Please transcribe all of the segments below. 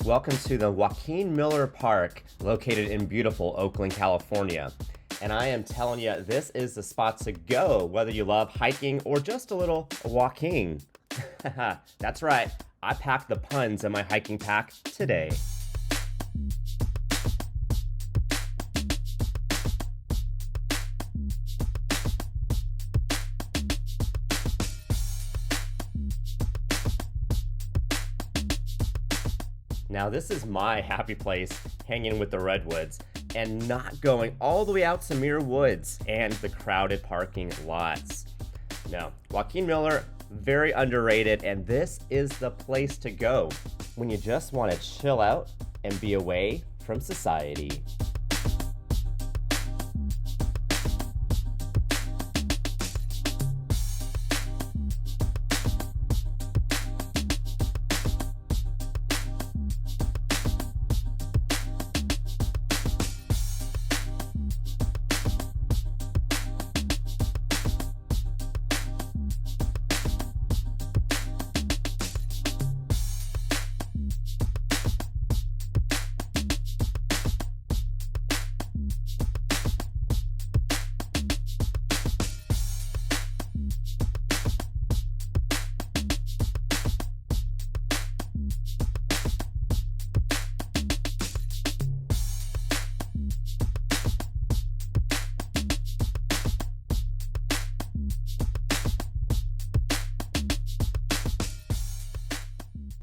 welcome to the Joaquin Miller Park, located in beautiful Oakland, California. And I am telling you, this is the spot to go, whether you love hiking or just a little walking. That's right, I packed the puns in my hiking pack today. Now this is my happy place, hanging with the redwoods and not going all the way out to Muir Woods and the crowded parking lots. No, Joaquin Miller, very underrated, and this is the place to go when you just want to chill out and be away from society.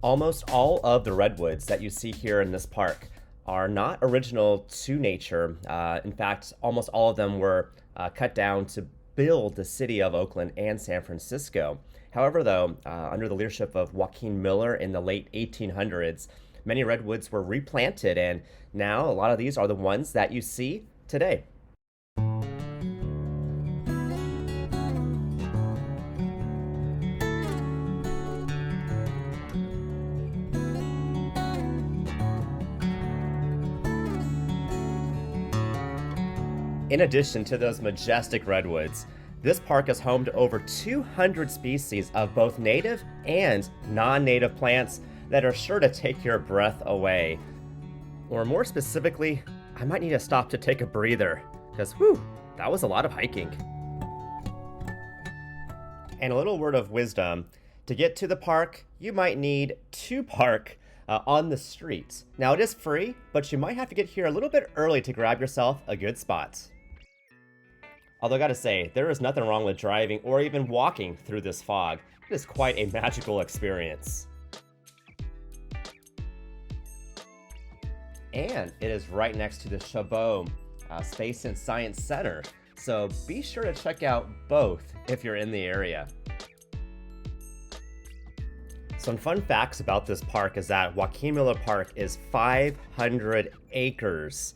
Almost all of the redwoods that you see here in this park are not original to nature. In fact, almost all of them were cut down to build the city of Oakland and San Francisco. However, though, under the leadership of Joaquin Miller in the late 1800s, many redwoods were replanted, and now a lot of these are the ones that you see today. In addition to those majestic redwoods, this park is home to over 200 species of both native and non-native plants that are sure to take your breath away. Or more specifically, I might need to stop to take a breather, because whew, that was a lot of hiking. And a little word of wisdom, to get to the park, you might need to park on the street. Now it is free, but you might have to get here a little bit early to grab yourself a good spot. Although I gotta say, there is nothing wrong with driving or even walking through this fog. It is quite a magical experience. And it is right next to the Chabot Space and Science Center, so be sure to check out both if you're in the area. Some fun facts about this park is that Joaquin Miller Park is 500 acres.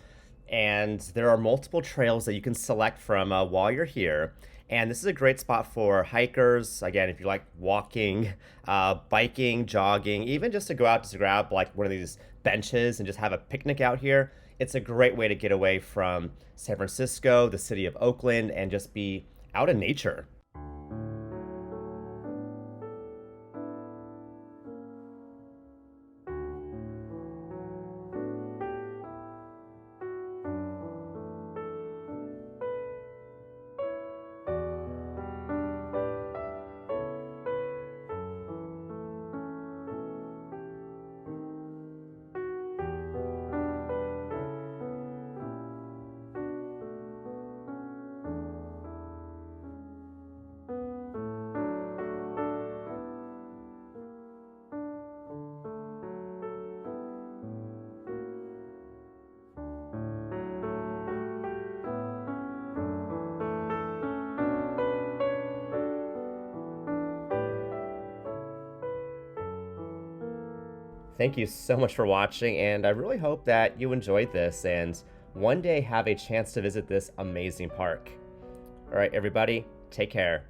And there are multiple trails that you can select from while you're here. And this is a great spot for hikers, again, if you like walking, biking, jogging, even just to go out to grab like one of these benches and just have a picnic out here. It's a great way to get away from San Francisco, the city of Oakland, and just be out in nature. Thank you so much for watching, and I really hope that you enjoyed this and one day have a chance to visit this amazing park. All right, everybody, take care.